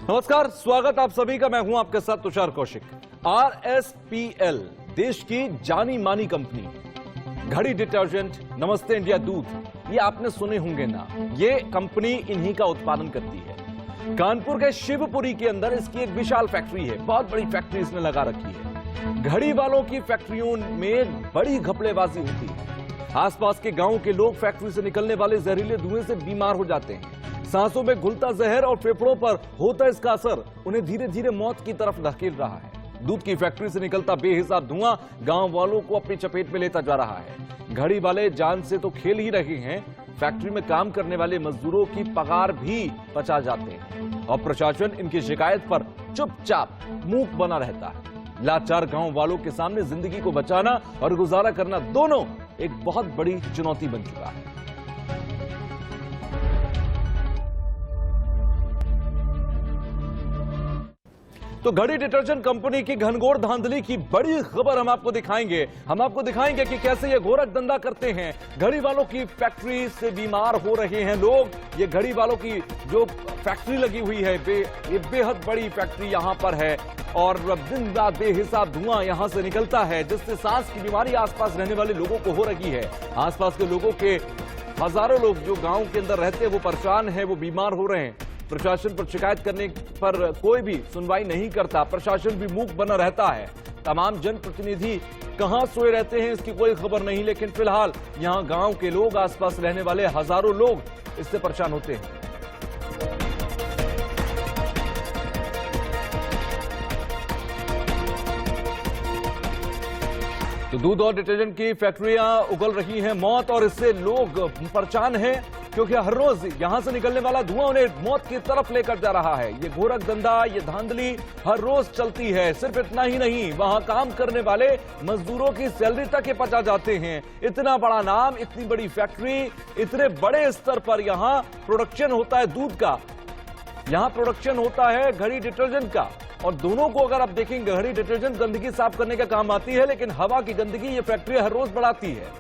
नमस्कार, स्वागत आप सभी का। मैं हूं आपके साथ तुषार कौशिक। RSPL देश की जानी मानी कंपनी, घड़ी डिटर्जेंट, नमस्ते इंडिया दूध, ये आपने सुने होंगे ना। ये कंपनी इन्हीं का उत्पादन करती है। कानपुर के शिवपुरी के अंदर इसकी एक विशाल फैक्ट्री है, बहुत बड़ी फैक्ट्री इसने लगा रखी है। घड़ी वालों की फैक्ट्रियों में बड़ी घपलेबाजी होती है। आसपास के गांव के लोग फैक्ट्री से निकलने वाले जहरीले धुएं से बीमार हो जाते हैं। सांसों में घुलता जहर और फेफड़ों पर होता इसका असर उन्हें धीरे धीरे मौत की तरफ धकेल रहा है। दूध की फैक्ट्री से निकलता बेहिसाब धुआं गांव वालों को अपनी चपेट में लेता जा रहा है। घड़ी वाले जान से तो खेल ही रहे हैं, फैक्ट्री में काम करने वाले मजदूरों की पगार भी बचा जाते हैं और प्रशासन इनकी शिकायत पर चुपचाप मूक बना रहता है। लाचार गांव वालों के सामने जिंदगी को बचाना और गुजारा करना दोनों एक बहुत बड़ी चुनौती बन चुका है। तो घड़ी डिटर्जेंट कंपनी की घनघोर धांधली की बड़ी खबर हम आपको दिखाएंगे। हम आपको दिखाएंगे कि कैसे ये गोरख धंधा करते हैं। घड़ी वालों की फैक्ट्री से बीमार हो रहे हैं लोग। ये घड़ी वालों की जो फैक्ट्री लगी हुई है, ये बेहद बड़ी फैक्ट्री यहां पर है और दिन रात बेहिसाब धुआं यहां से निकलता है, जिससे सांस की बीमारी आसपास रहने वाले लोगों को हो रही है। आसपास के लोगों के हजारों लोग जो गांव के अंदर रहते हैं वो परेशान है, वो बीमार हो रहे हैं। प्रशासन पर शिकायत करने पर कोई भी सुनवाई नहीं करता, प्रशासन भी मूक बना रहता है। तमाम जनप्रतिनिधि कहां सोए रहते हैं इसकी कोई खबर नहीं, लेकिन फिलहाल यहां गांव के लोग, आसपास रहने वाले हजारों लोग इससे परेशान होते हैं। तो दूध और डिटर्जेंट की फैक्ट्रियां उगल रही हैं मौत, और इससे लोग परेशान हैं क्योंकि हर रोज यहां से निकलने वाला धुआं उन्हें मौत की तरफ लेकर जा रहा है। ये गोरख धंधा, ये धांधली हर रोज चलती है। सिर्फ इतना ही नहीं, वहां काम करने वाले मजदूरों की सैलरी तक के पचा जाते हैं। इतना बड़ा नाम, इतनी बड़ी फैक्ट्री, इतने बड़े स्तर पर यहां प्रोडक्शन होता है दूध का, यहां प्रोडक्शन होता है घड़ी डिटर्जेंट का। और दोनों को अगर आप देखेंगे, घड़ी डिटर्जेंट गंदगी साफ करने का काम आती है, लेकिन हवा की गंदगी ये फैक्ट्री हर रोज बढ़ाती है।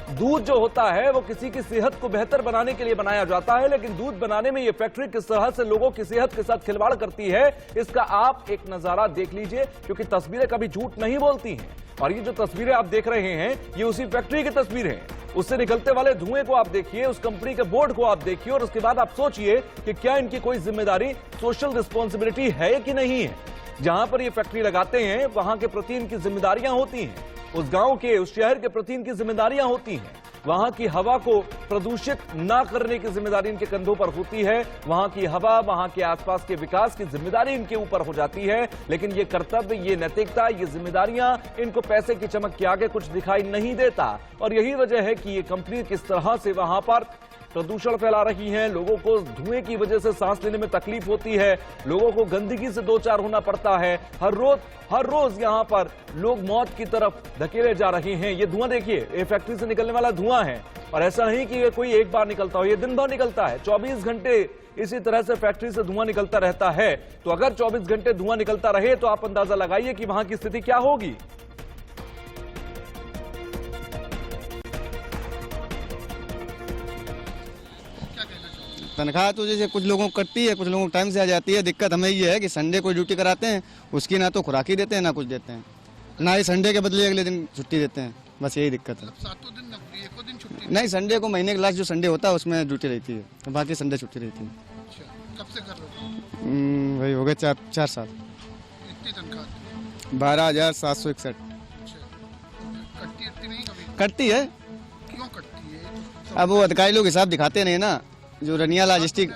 दूध जो होता है वो किसी की सेहत को बेहतर बनाने के लिए बनाया जाता है, लेकिन दूध बनाने में ये फैक्ट्री किस तरह से लोगों की सेहत के साथ खिलवाड़ करती है, इसका आप एक नजारा देख लीजिए, क्योंकि तस्वीरें कभी झूठ नहीं बोलती हैं। और ये जो तस्वीरें आप देख रहे हैं, ये उसी फैक्ट्री की तस्वीरें हैं। उससे निकलते वाले धुएं को आप देखिए, उस कंपनी के बोर्ड को आप देखिए, और उसके बाद आप सोचिए कि क्या इनकी कोई जिम्मेदारी, सोशल रिस्पॉन्सिबिलिटी है कि नहीं है। जहां पर ये फैक्ट्री लगाते हैं वहां के प्रति इनकी जिम्मेदारियां होती हैं, उस गांव के, उस शहर के प्रति इनकी जिम्मेदारियां होती हैं। वहां की हवा को प्रदूषित ना करने की जिम्मेदारी इनके कंधों पर होती है। वहां की हवा, वहां के आसपास के विकास की जिम्मेदारी इनके ऊपर हो जाती है। लेकिन ये कर्तव्य, ये नैतिकता, ये जिम्मेदारियां इनको पैसे की चमक के आगे कुछ दिखाई नहीं देता। और यही वजह है कि ये कंपनी किस तरह से वहां पर प्रदूषण फैला रही हैं। लोगों को धुएं की वजह से सांस लेने में तकलीफ होती है, लोगों को गंदगी से दो चार होना पड़ता है। हर रोज यहां पर लोग मौत की तरफ धकेले जा रहे हैं। ये धुआं देखिए, ये फैक्ट्री से निकलने वाला धुआं है, और ऐसा नहीं कि ये कोई एक बार निकलता हो, ये दिन भर निकलता है। 24 घंटे इसी तरह से फैक्ट्री से धुआं निकलता रहता है। तो अगर 24 घंटे धुआं निकलता रहे तो आप अंदाजा लगाइए कि वहां की स्थिति क्या होगी। तनख्वाह तो जैसे कुछ लोगों को कटती है, कुछ लोगों को टाइम से आ जाती है। दिक्कत हमें ये है कि संडे को ड्यूटी कराते हैं, उसकी ना तो खुराकी देते हैं ना कुछ देते हैं, ना ही संडे के बदले अगले दिन छुट्टी देते हैं। बस यही दिक्कत है। सातों दिन नौकरी, एको दिन छुट्टी नहीं, संडे को महीने का लास्ट जो संडे होता है उसमें ड्यूटी रहती है, तो बाकी संडे छुट्टी रहती है। अच्छा, कब से कर रहे हो? वही हो गए 4 साल। कितनी तनख्वाह? 12,761। कटती नहीं कभी? कटती है। क्यों कटती है? अब वो अधिकारी लोग हिसाब दिखाते नहीं ना, जो रनिया लॉजिस्टिक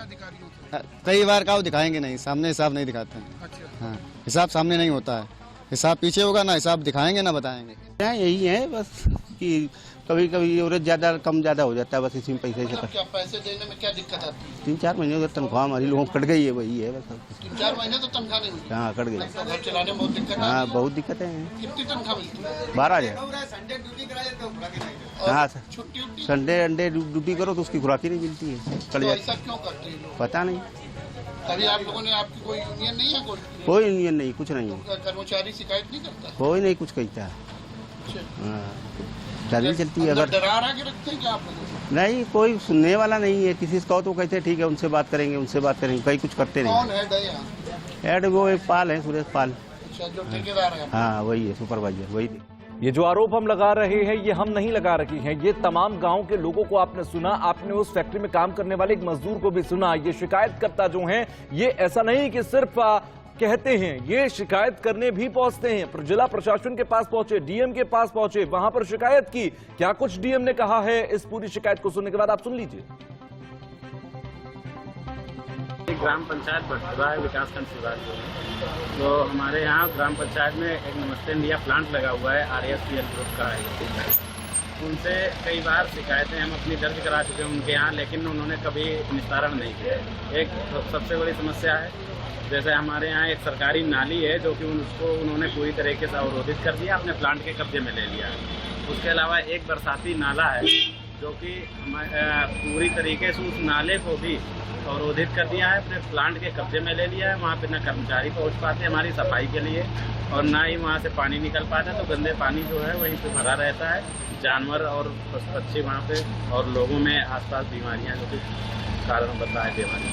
कई बार का वो दिखाएंगे नहीं, सामने हिसाब नहीं दिखाते हैं। अच्छा। हाँ, हिसाब सामने नहीं होता है, हिसाब पीछे होगा ना, हिसाब दिखाएंगे ना बताएंगे। यही है बस कि कभी कभी एवरेज ज्यादा कम ज्यादा हो जाता है, बस इसी में पैसे से। क्या पैसे देने में क्या दिक्कत आती है? 3-4 महीने की तनख्वाह हमारी लोगों को कट गई है, वही है बस। 3-4 महीने तो तनख्वाह नहीं मिलती? हाँ, कट गई। तो घर चलाने में बहुत दिक्कत हाँ, आती है? बहुत दिक्कतें हैं। कितनी तनख्वाह मिलती है? 12,000। हाँ, छुट्टी संडे अंडे ड्यूटी करो तो उसकी खुराकी नहीं मिलती है, कट तो जाती ऐसा क्यों करते हैं लोग? पता नहीं, कभी आप लोगों ने, आपकी कोई यूनियन नहीं है? कोई यूनियन नहीं, कुछ नहीं है, कर्मचारी शिकायत नहीं करता? कोई नहीं कुछ कहता है। अच्छा। हाँ, ज़्यादा चलती है। अगर डरा रहा के रखते हैं क्या आप लोगों से? नहीं, कोई सुनने वाला नहीं है। किसी से कहो तो कहते हैं ठीक है, उनसे बात करेंगे, कहीं कुछ करते कौन नहीं। हेड है यहाँ? हेड वो एक पाल है, सुरेश पाल। अच्छा, जो ठेकेदार है। हाँ वही है, सुपरवाइजर वही। ये जो आरोप हम लगा रहे हैं ये हम नहीं लगा रहे हैं, ये तमाम गांव के लोगों को आपने सुना, आपने उस फैक्ट्री में काम करने वाले एक मजदूर को भी सुना। ये शिकायतकर्ता जो हैं ये ऐसा नहीं कि सिर्फ कहते हैं, ये शिकायत करने भी पहुंचते हैं। जिला प्रशासन के पास पहुंचे, डीएम के पास पहुंचे, वहां पर शिकायत की। क्या कुछ डीएम ने कहा है इस पूरी शिकायत को सुनने के बाद आप सुन लीजिए। ग्राम पंचायत बटुआ है, विकासखंड सुधार तो हमारे यहाँ ग्राम पंचायत में एक नमस्ते इंडिया प्लांट लगा हुआ है, RSPL ग्रुप का है। उनसे कई बार शिकायतें हम अपनी दर्ज करा चुके हैं उनके यहाँ, लेकिन उन्होंने कभी निस्तारण नहीं किया। एक सबसे बड़ी समस्या है, जैसे हमारे यहाँ एक सरकारी नाली है जो कि उसको उन्होंने पूरी तरीके से अवरोधित कर दिया, अपने प्लांट के कब्जे में ले लिया है। उसके अलावा एक बरसाती नाला है जो कि पूरी तरीके से उस नाले को भी अवरोधित कर दिया है, अपने प्लांट के कब्जे में ले लिया है। वहाँ पे न कर्मचारी पहुँच पाते हमारी सफाई के लिए और ना ही वहाँ से पानी निकल पाता, तो गंदे पानी जो है वहीं पे भरा रहता है। जानवर और पक्षी वहाँ पे और लोगों में आसपास बीमारियाँ जो कि कारण बनता है बीमारी।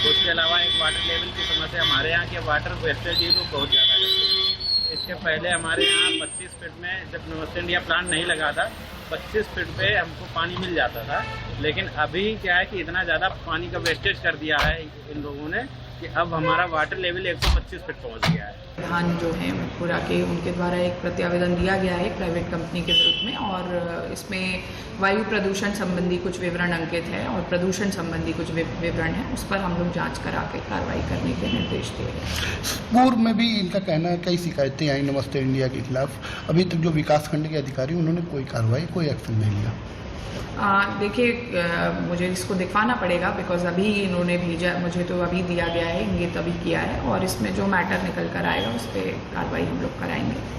उसके अलावा एक वाटर लेवल की समस्या, हमारे यहाँ के वाटर वेस्टेज ही लोग बहुत ज़्यादा करते हैं। इसके पहले हमारे यहाँ 25 फीट में जब नमस्ते इंडिया प्लांट नहीं लगा था, 25 फीट पे हमको पानी मिल जाता था, लेकिन अभी क्या है कि इतना ज़्यादा पानी का वेस्टेज कर दिया है इन लोगों ने कि अब हमारा वाटर लेवल 125 फीट पहुँच गया है। प्रधान जो हैं पूरा के उनके द्वारा एक प्रत्यावेदन दिया गया है प्राइवेट कंपनी के विरुद्ध में, और इसमें वायु प्रदूषण संबंधी कुछ विवरण अंकित है और प्रदूषण संबंधी कुछ विवरण है, उस पर हम लोग जांच करा के कार्रवाई करने के निर्देश दिए गए। पूर्व में भी इनका कहना है कई शिकायतें आई नमस्ते इंडिया के खिलाफ, अभी तक जो विकासखंड के अधिकारी उन्होंने कोई कार्रवाई, कोई एक्शन नहीं लिया। देखिए, मुझे इसको दिखवाना पड़ेगा बिकॉज अभी इन्होंने भेजा, मुझे तो अभी दिया गया है, इंगित अभी किया है, और इसमें जो मैटर निकल कर आएगा उस पर कार्रवाई हम लोग कराएंगे।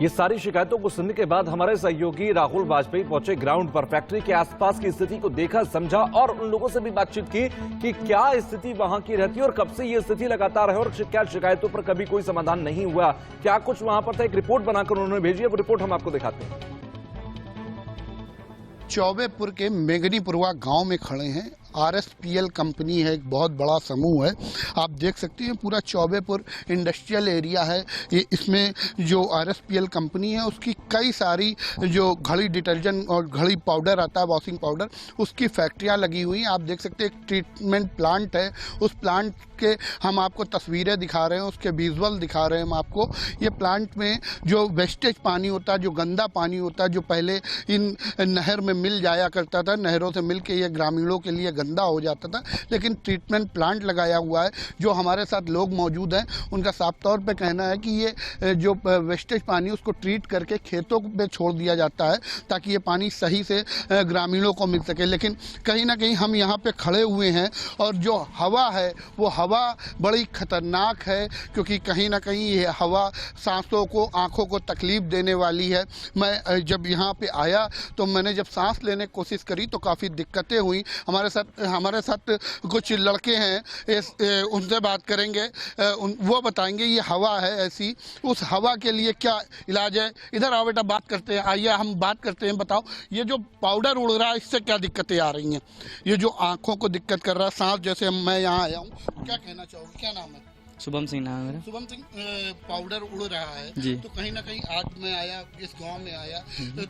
ये सारी शिकायतों को सुनने के बाद हमारे सहयोगी राहुल वाजपेयी पहुंचे ग्राउंड पर, फैक्ट्री के आसपास की स्थिति को देखा, समझा और उन लोगों से भी बातचीत की कि क्या स्थिति वहां की रहती है और कब से ये स्थिति लगातार है और क्या शिकायतों पर कभी कोई समाधान नहीं हुआ, क्या कुछ वहां पर था। एक रिपोर्ट बनाकर उन्होंने भेजी है, वो रिपोर्ट हम आपको दिखाते हैं। चौबेपुर के मेघनीपुरवा गांव में खड़े हैं। RSPL कंपनी है, एक बहुत बड़ा समूह है। आप देख सकते हैं पूरा चौबेपुर इंडस्ट्रियल एरिया है। ये इसमें जो RSPL कंपनी है उसकी कई सारी जो घड़ी डिटर्जेंट और घड़ी पाउडर आता है, वॉशिंग पाउडर, उसकी फैक्ट्रियां लगी हुई हैं। आप देख सकते हैं एक ट्रीटमेंट प्लांट है, उस प्लांट के हम आपको तस्वीरें दिखा रहे हैं, उसके विजुअल दिखा रहे हैं हम आपको। ये प्लांट में जो वेस्टेज पानी होता है, जो गंदा पानी होता है, जो पहले इन नहर में मिल जाया करता था, नहरों से मिल के ये ग्रामीणों के लिए गंदा हो जाता था, लेकिन ट्रीटमेंट प्लांट लगाया हुआ है। जो हमारे साथ लोग मौजूद हैं उनका साफ तौर पे कहना है कि ये जो वेस्टेज पानी उसको ट्रीट करके खेतों में छोड़ दिया जाता है ताकि ये पानी सही से ग्रामीणों को मिल सके। लेकिन कहीं ना कहीं हम यहाँ पे खड़े हुए हैं और जो हवा है वो हवा बड़ी खतरनाक है, क्योंकि कहीं ना कहीं ये हवा सांसों को, आँखों को तकलीफ देने वाली है। मैं जब यहाँ पे आया तो मैंने जब सांस लेने की कोशिश करी तो काफ़ी दिक्कतें हुई। हमारे साथ कुछ लड़के हैं, उनसे बात करेंगे, वो बताएंगे ये हवा है ऐसी, उस हवा के लिए क्या इलाज है। इधर आओ बेटा, बात करते हैं, आइए हम बात करते हैं। बताओ, ये जो पाउडर उड़ रहा है इससे क्या दिक्कतें आ रही हैं? ये जो आंखों को दिक्कत कर रहा है, सांस जैसे मैं यहाँ आया हूँ, क्या कहना चाहोगे? क्या नाम है? शुभम सिंह नाम है मेरा। शुभम सिंह, पाउडर उड़ रहा है जी। तो कहीं ना कहीं आज मैं आया, इस गांव में आया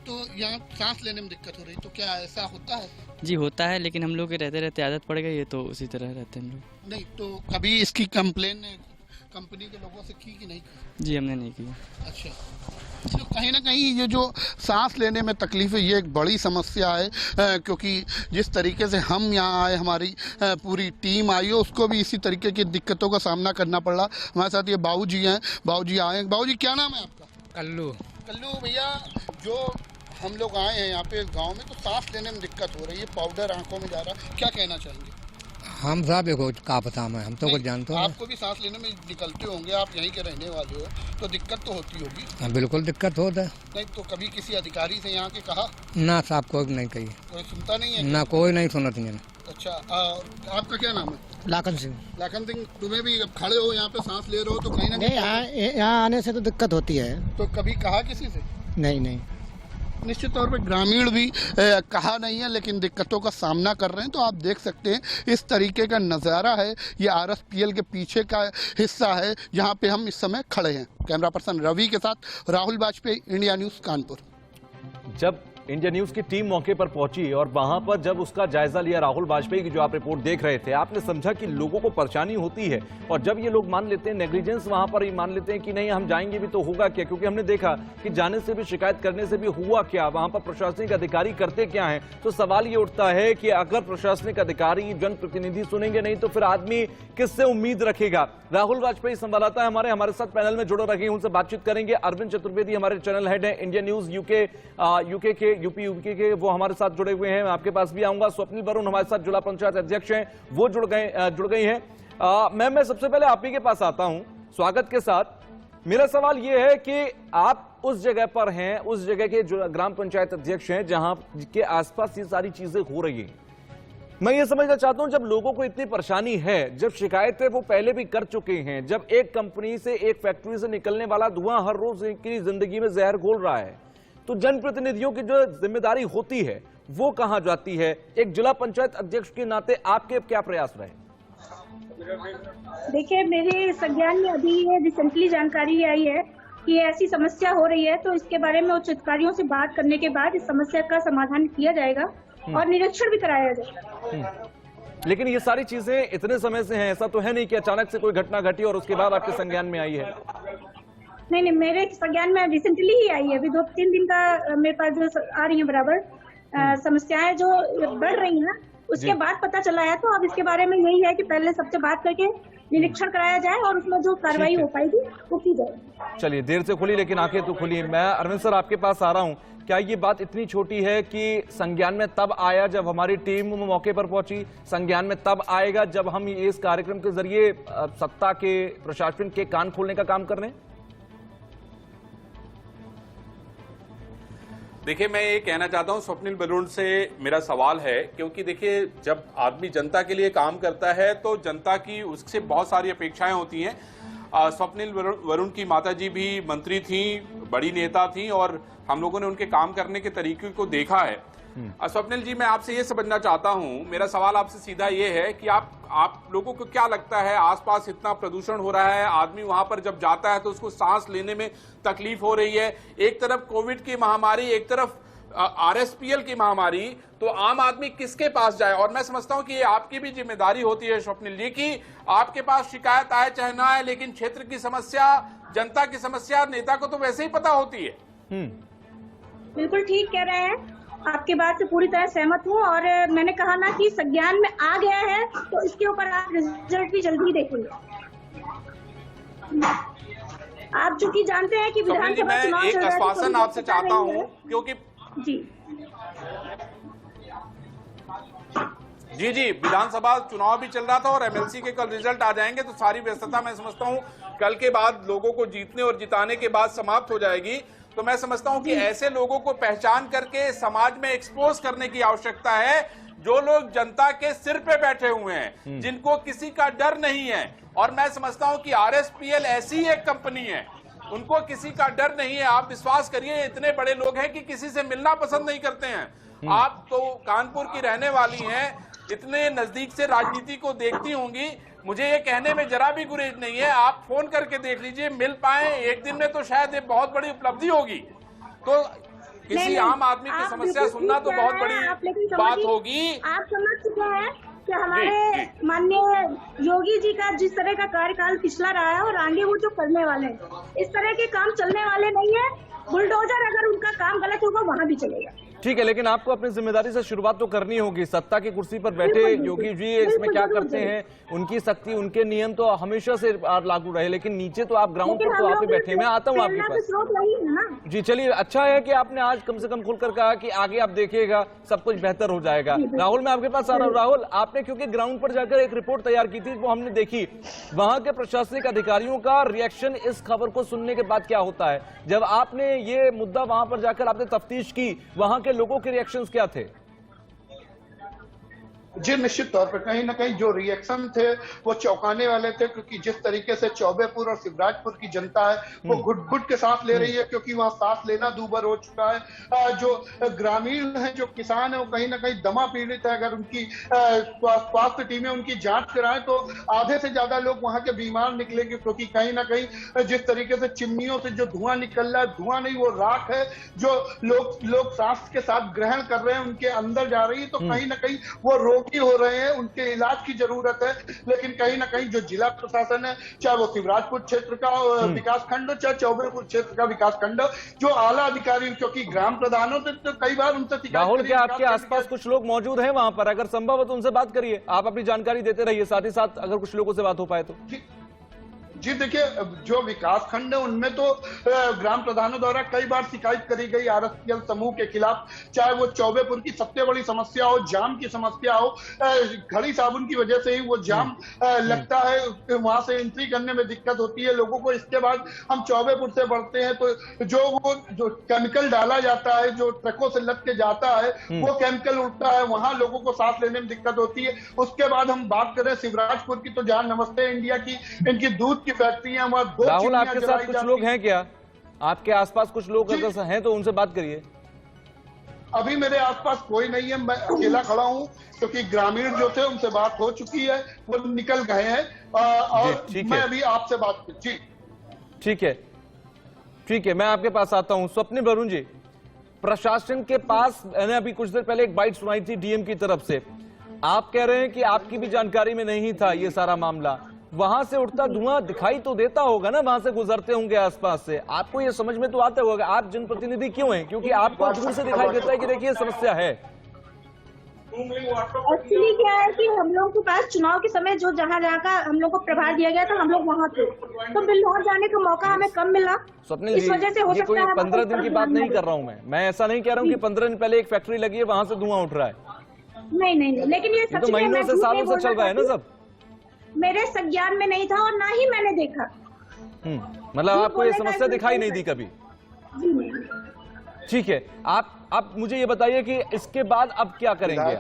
तो यहाँ सांस लेने में दिक्कत हो रही, तो क्या ऐसा होता है? जी होता है, लेकिन हम लोग के रहते रहते आदत पड़ गई है, तो उसी तरह रहते हैं हम लोग। नहीं तो कभी इसकी कंप्लेन कंपनी के लोगों से की कि नहीं की? जी हमने नहीं की। अच्छा, तो कहीं ना कहीं ये जो सांस लेने में तकलीफ है ये एक बड़ी समस्या है, क्योंकि जिस तरीके से हम यहाँ आए, हमारी पूरी टीम आई है, उसको भी इसी तरीके की दिक्कतों का सामना करना पड़ रहा। हमारे साथ ये बाबूजी हैं, बाबूजी आए हैं। बाबूजी क्या नाम है आपका? कल्लू। कल्लू भैया, जो हम लोग आए हैं यहाँ पे इस गाँव में तो सांस लेने में दिक्कत हो रही है, पाउडर आंखों में जा रहा है, क्या कहना चाहेंगे? हम साहब देखो का पता है, हम तो कुछ जानते हो। आपको भी सांस लेने में निकलते होंगे, आप यहीं के रहने वाले हो, तो दिक्कत तो होती होगी। हाँ, बिल्कुल दिक्कत होता है। नहीं तो कभी किसी अधिकारी से यहाँ के कहा? ना साहब कोई नहीं कही, कोई सुनता नहीं है? ना कोई नहीं सुनती है। अच्छा, आपका क्या नाम है? लाखन सिंह। लाखन सिंह, तुम्हें भी अब खड़े हो यहाँ पे सांस ले रहे हो तो कहीं ना नहीं, यहाँ आने से तो दिक्कत होती है। तो कभी कहा किसी से? नहीं। निश्चित तौर पे ग्रामीण भी कहा नहीं है, लेकिन दिक्कतों का सामना कर रहे हैं। तो आप देख सकते हैं इस तरीके का नज़ारा है, ये RSPL के पीछे का हिस्सा है जहाँ पे हम इस समय खड़े हैं। कैमरा पर्सन रवि के साथ राहुल वाजपेयी, इंडिया न्यूज़, कानपुर। जब इंडिया न्यूज की टीम मौके पर पहुंची और वहां पर जब उसका जायजा लिया राहुल वाजपेयी की जो आप रिपोर्ट देख रहे थे, आपने समझा कि लोगों को परेशानी होती है और जब ये लोग मान लेते हैं नेग्लिजेंस, वहां पर ही मान लेते हैं कि नहीं हम जाएंगे भी तो होगा क्या, क्योंकि हमने देखा कि जाने से भी, शिकायत करने से भी हुआ क्या, वहां पर प्रशासनिक अधिकारी करते क्या है। तो सवाल ये उठता है कि अगर प्रशासनिक अधिकारी, जनप्रतिनिधि सुनेंगे नहीं तो फिर आदमी किससे उम्मीद रखेगा। राहुल वाजपेयी संवाददाता है हमारे साथ पैनल में जुड़े रखे, उनसे बातचीत करेंगे। अरविंद चतुर्वेदी हमारे चैनल हेड है इंडिया न्यूज यूके के, यूपी के, वो हमारे साथ जुड़े हुए हैं। मैं आपके पास भी आऊंगा। स्वप्निल वरुण हमारे साथ जिला पंचायत अध्यक्ष हैं, वो जुड़ गई हैं। मैं सबसे पहले आप ही के पास आता हूं स्वागत के साथ। मेरा सवाल ये है कि आप उस जगह पर हैं, उस जगह के जो ग्राम पंचायत अध्यक्ष हैं जहां के आसपास ये सारी चीजें हो रही हैं। मैं ये समझना चाहता हूं, जब लोगों को इतनी परेशानी है, जब शिकायतें वो पहले भी कर चुके हैं, जब एक कंपनी से, एक फैक्ट्री से निकलने वाला धुआं हर रोज की जिंदगी में जहर घोल रहा है, तो जनप्रतिनिधियों की जो जिम्मेदारी होती है वो कहां जाती है? एक जिला पंचायत अध्यक्ष के नाते आपके क्या प्रयास रहे? देखिए, मेरे संज्ञान में अभी ये रिसेंटली जानकारी आई है कि ऐसी समस्या हो रही है, तो इसके बारे में उच्च अधिकारियों से बात करने के बाद इस समस्या का समाधान किया जाएगा और निरीक्षण भी कराया जाएगा। लेकिन ये सारी चीजें इतने समय से हैं, ऐसा तो है नहीं कि अचानक से कोई घटना घटी और उसके बाद आपके संज्ञान में आई है। नहीं, मेरे संज्ञान में रिसेंटली ही आई है। अभी 2-3 दिन का मेरे पास जो आ रही है बराबर समस्याएं जो बढ़ रही हैं, उसके बाद पता चला है। तो अब इसके बारे में यही है कि पहले सबसे बात करके निरीक्षण कराया जाए और उसमें जो कार्रवाई हो पाएगी वो की जाए। चलिए, देर से खुली लेकिन आंखें तो खुली। मैं अरविंद सर आपके पास आ रहा हूं। क्या ये बात इतनी छोटी है कि संज्ञान में तब आया जब हमारी टीम मौके पर पहुंची? संज्ञान में तब आएगा जब हम इस कार्यक्रम के जरिए सत्ता के, प्रशासन के कान खोलने का काम कर रहे हैं? देखिए, मैं ये कहना चाहता हूं, स्वप्निल वरुण से मेरा सवाल है, क्योंकि देखिए जब आदमी जनता के लिए काम करता है तो जनता की उससे बहुत सारी अपेक्षाएं होती हैं। स्वप्निल वरुण की माताजी भी मंत्री थी, बड़ी नेता थी और हम लोगों ने उनके काम करने के तरीके को देखा है। स्वप्निल जी, मैं आपसे ये समझना चाहता हूं, मेरा सवाल आपसे सीधा ये है कि आप लोगों को क्या लगता है, आसपास इतना प्रदूषण हो रहा है, आदमी वहां पर जब जाता है तो उसको सांस लेने में तकलीफ हो रही है, एक तरफ कोविड की महामारी, एक तरफ RSPL की महामारी, तो आम आदमी किसके पास जाए? और मैं समझता हूं कि ये आपकी भी जिम्मेदारी होती है स्वप्निल जी कि आपके पास शिकायत आए चाहे ना आए, लेकिन क्षेत्र की समस्या, जनता की समस्या नेता को तो वैसे ही पता होती है। बिल्कुल ठीक कह रहे हैं, आपकी बात से पूरी तरह सहमत हूँ। और मैंने कहा ना कि संज्ञान में आ गया है तो इसके ऊपर आप रिजल्ट भी जल्दी देखेंगे। आप चूंकि जानते हैं कि विधानसभा चुनाव मैं एक आश्वासन आपसे चाहता हूँ, क्योंकि जी विधानसभा चुनाव भी चल रहा था और MLC के कल रिजल्ट आ जाएंगे, तो सारी व्यस्तता मैं समझता हूँ कल के बाद लोगों को जीतने और जिताने के बाद समाप्त हो जाएगी। तो मैं समझता हूं कि ऐसे लोगों को पहचान करके समाज में एक्सपोज करने की आवश्यकता है, जो लोग जनता के सिर पे बैठे हुए हैं, जिनको किसी का डर नहीं है। और मैं समझता हूं कि RSPL ऐसी एक कंपनी है, उनको किसी का डर नहीं है। आप विश्वास करिए, इतने बड़े लोग हैं कि किसी से मिलना पसंद नहीं करते हैं। आप तो कानपुर की रहने वाली हैं, इतने नजदीक से राजनीति को देखती होंगी, मुझे ये कहने में जरा भी गुरेज नहीं है। आप फोन करके देख लीजिए, मिल पाए एक दिन में तो शायद ये बहुत बड़ी उपलब्धि होगी। तो किसी आम आदमी की समस्या सुनना तो बहुत बड़ी बात होगी। आप समझ चुके हैं कि हमारे माननीय योगी जी का जिस तरह का कार्यकाल पिछला रहा है और आगे वो जो करने वाले हैं, इस तरह के काम चलने वाले नहीं है। बुलडोजर अगर उनका काम गलत होगा वहां भी चलेगा। ठीक है, लेकिन आपको अपनी जिम्मेदारी से शुरुआत तो करनी होगी। सत्ता की कुर्सी पर बैठे योगी जी इसमें क्या करते हैं, उनकी शक्ति, उनके नियम तो हमेशा से लागू रहे, लेकिन नीचे तो आप ग्राउंड पर तो आप ही बैठे। मैं आता हूँ आपके पास। जी चलिए, अच्छा है कि आपने आज कम से कम खुलकर कहा कि आगे आप देखिएगा सब कुछ बेहतर हो जाएगा। राहुल, मैं आपके पास आ रहा हूँ। राहुल, आपने क्योंकि ग्राउंड पर जाकर एक रिपोर्ट तैयार की थी, वो हमने देखी, वहां के प्रशासनिक अधिकारियों का रिएक्शन इस खबर को सुनने के बाद क्या होता है? जब आपने ये मुद्दा वहां पर जाकर आपने तफ्तीश की, वहां के लोगों के रिएक्शंस क्या थे? जी निश्चित तौर पर कहीं ना कहीं जो रिएक्शन थे वो चौंकाने वाले थे, क्योंकि जिस तरीके से चौबेपुर और शिवराजपुर की जनता है वो घुट-घुट के सांस ले रही है, क्योंकि वहां सांस लेना दूभर हो चुका है। जो ग्रामीण है, जो किसान है, वो कहीं ना कहीं दमा पीड़ित है। अगर उनकी स्वास्थ्य टीमें उनकी जांच कराएं तो आधे से ज्यादा लोग वहां के बीमार निकलेंगे, क्योंकि कहीं ना कहीं जिस तरीके से चिमनियों से जो धुआं निकल रहा है, धुआं नहीं वो राख है जो लोग सांस के साथ ग्रहण कर रहे हैं, उनके अंदर जा रही है। तो कहीं ना कहीं वो रोगी हो रहे हैं, उनके इलाज की जरूरत है। लेकिन कहीं ना कहीं जो जिला प्रशासन है, चाहे वो शिवराजपुर क्षेत्र का विकास खंड हो, चाहे चौबेपुर क्षेत्र का विकास खंड हो, जो आला अधिकारी, क्योंकि ग्राम प्रधानों से तो कई बार उनसे राहुल, क्या आपके आसपास कुछ लोग मौजूद हैं वहां पर? अगर संभव हो तो उनसे बात करिए, आप अपनी जानकारी देते रहिए, साथ ही साथ अगर कुछ लोगों से बात हो पाए तो। जी देखिए, जो विकास खंड है उनमें तो ग्राम प्रधानों द्वारा कई बार शिकायत करी गई आरएसपीएल समूह के खिलाफ, चाहे वो चौबेपुर की सबसे बड़ी समस्या हो, जाम की समस्या हो। घड़ी साबुन की वजह से ही वो जाम लगता है, वहां से एंट्री करने में दिक्कत होती है लोगों को। इसके बाद हम चौबेपुर से बढ़ते हैं तो जो केमिकल डाला जाता है, जो ट्रकों से लग के जाता है, वो केमिकल उड़ता है, वहां लोगों को सांस लेने में दिक्कत होती है। उसके बाद हम बात करें शिवराजपुर की, तो जहां नमस्ते इंडिया की इनकी दूध की फैक्ट्रियां, वहां दो राहुल, आपके साथ कुछ लोग हैं क्या? आपके आसपास कुछ लोग अगर हैं तो उनसे बात करिए। अभी मेरे आसपास कोई नहीं है, मैं अकेला खड़ा हूं, क्योंकि ग्रामीण जो थे उनसे बात हो चुकी है, वो निकल गए हैं। और मैं अभी आपसे बात जी ठीक है, मैं आपके पास आता हूं। स्वप्निल वरुण जी, प्रशासन के पास मैंने अभी कुछ देर पहले एक बाइट सुनाई थी डीएम की तरफ से, आप कह रहे हैं कि आपकी भी जानकारी में नहीं था ये सारा मामला। वहां से उठता धुआं दिखाई तो देता होगा ना, वहां से गुजरते होंगे आसपास से, आपको ये समझ में तो आता होगा। आप जनप्रतिनिधि क्यों हैं? क्योंकि आपको दूर से दिखाई देता है कि देखिए समस्या है। एक्चुअली क्या है कि हम लोगों के पास चुनाव के समय जो जहाँ का हम लोग को प्रभार दिया गया था, हम लोग वहाँ थे, तो बिल्लौर जाने का मौका हमें कम मिला। स्वप्निल जी, ये कोई 15 दिन की बात नहीं कर रहा हूँ मैं ऐसा नहीं कह रहा हूँ कि 15 दिन पहले एक फैक्ट्री लगी है वहां से धुआं उठ रहा है। नहीं, लेकिन ये तो महीनों से सालों से चल रहा है ना सब। मेरे संज्ञान में नहीं था और ना ही मैंने देखा। मतलब आपको ये समस्या दिखाई नहीं दी कभी? ठीक है, आप मुझे ये बताइए कि इसके बाद अब क्या करेंगे?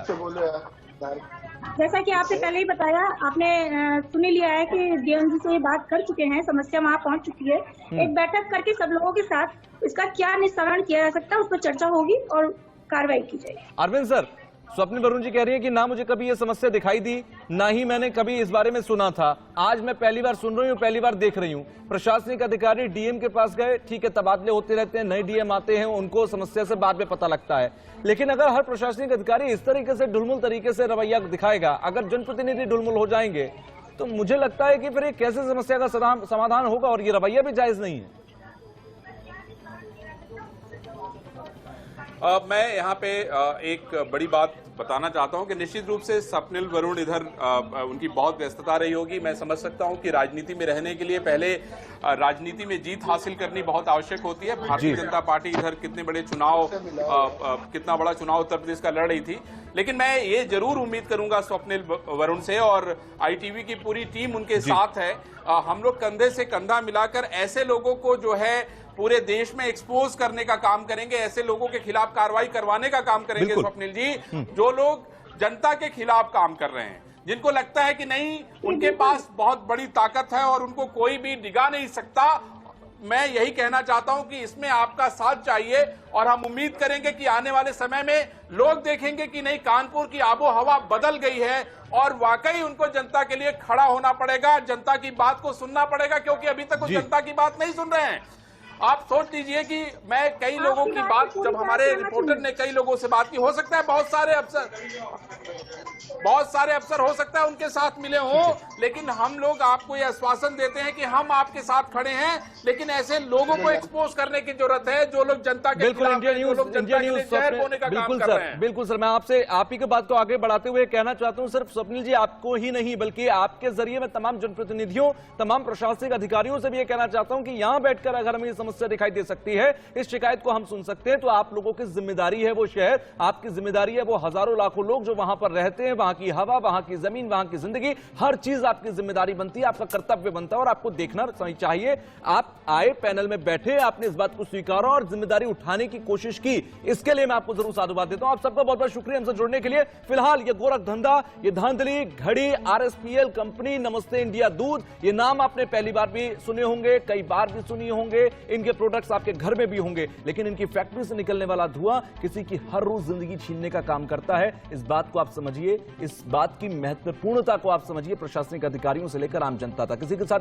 जैसा कि आपने पहले ही बताया, आपने सुन लिया है कि डीएम जी से ये बात कर चुके हैं, समस्या वहां पहुंच चुकी है। एक बैठक करके सब लोगों के साथ इसका क्या निस्तारण किया जा सकता है उस पर चर्चा होगी और कार्रवाई की जाएगी। अरविंद सर, स्वप्निल वरुण जी कह रही है कि ना मुझे कभी ये समस्या दिखाई दी, ना ही मैंने कभी इस बारे में सुना था। आज मैं पहली बार सुन रही हूँ, पहली बार देख रही हूँ। प्रशासनिक अधिकारी डीएम के पास गए, ठीक है, तबादले होते रहते हैं, नए डीएम आते हैं, उनको समस्या से बाद में पता लगता है। लेकिन अगर हर प्रशासनिक अधिकारी इस तरीके से ढुलमुल तरीके से रवैया दिखाएगा, अगर जनप्रतिनिधि ढुलमुल हो जाएंगे, तो मुझे लगता है कि फिर कैसे समस्या का समाधान होगा, और ये रवैया भी जायज नहीं है। मैं यहाँ पे एक बड़ी बात बताना चाहता हूँ कि निश्चित रूप से स्वप्निल वरुण इधर उनकी बहुत व्यस्तता रही होगी। मैं समझ सकता हूँ कि राजनीति में रहने के लिए पहले राजनीति में जीत हासिल करनी बहुत आवश्यक होती है। भारतीय जनता पार्टी इधर कितना बड़ा चुनाव उत्तर प्रदेश का लड़ रही थी। लेकिन मैं ये जरूर उम्मीद करूंगा स्वप्निल वरुण से, और आईटीवी की पूरी टीम उनके साथ है। हम लोग कंधे से कंधा मिलाकर ऐसे लोगों को जो है पूरे देश में एक्सपोज करने का काम करेंगे, ऐसे लोगों के खिलाफ कार्रवाई करवाने का काम करेंगे स्वप्निल जी, जो लोग जनता के खिलाफ काम कर रहे हैं, जिनको लगता है कि नहीं उनके पास बहुत बड़ी ताकत है और उनको कोई भी डिगा नहीं सकता। मैं यही कहना चाहता हूं कि इसमें आपका साथ चाहिए, और हम उम्मीद करेंगे कि आने वाले समय में लोग देखेंगे कि नहीं, कानपुर की आबो हवा बदल गई है और वाकई उनको जनता के लिए खड़ा होना पड़ेगा, जनता की बात को सुनना पड़ेगा, क्योंकि अभी तक वो जनता की बात नहीं सुन रहे हैं। आप सोच लीजिए कि मैं कई लोगों की बात, जब हमारे रिपोर्टर ने कई लोगों से बात की, हो सकता है बहुत सारे अफसर हो सकता है उनके साथ मिले हों, लेकिन हम लोग आपको यह आश्वासन देते हैं कि हम आपके साथ खड़े हैं। लेकिन ऐसे लोगों को एक्सपोज करने की जरूरत है जो लोग जनता के बिल्कुल इंडिया न्यूज़ बिल्कुल सर, मैं आपसे आप ही की बात को आगे बढ़ाते हुए कहना चाहता हूं, सिर्फ स्वप्निल जी आपको ही नहीं बल्कि आपके जरिए मैं तमाम जनप्रतिनिधियों, तमाम प्रशासनिक अधिकारियों से भी ये कहना चाहता हूं कि यहां बैठकर अगर हम ये समस्या समस्या दिखाई दे सकती है, इस शिकायत को हम सुन सकते हैं, तो आप लोगों की जिम्मेदारी है वो शहर, आपकी जिम्मेदारी है वो हजारों लाखों लोग जो वहां पर रहते हैं, वहां की हवा, वहां की जमीन, वहां की जिंदगी, हर चीज आपकी जिम्मेदारी बनती है, आपका कर्तव्य बनता है और आपको देखना चाहिए। आप आए, पैनल में बैठे, आपने इस बात को स्वीकारा और जिम्मेदारी उठाने की कोशिश की, इसके लिए मैं आपको जरूर साधुवाद देता हूं। आप सबका बहुत बहुत शुक्रिया हमसे जुड़ने के लिए। फिलहाल ये गोरख धंधा, ये धांधली, घड़ी, आरएसपीएल कंपनी, नमस्ते इंडिया दूध, ये नाम आपने पहली बार भी सुने होंगे, कई बार भी सुनी होंगे, इनके प्रोडक्ट्स आपके घर में भी होंगे, लेकिन इनकी फैक्ट्री से निकलने वाला धुआं किसी की हर रोज जिंदगी छीनने का काम करता है। इस बात को आप समझिए, इस बात की महत्वपूर्णता को आप समझिए, प्रशासनिक अधिकारियों से लेकर आम जनता तक। किसी के साथ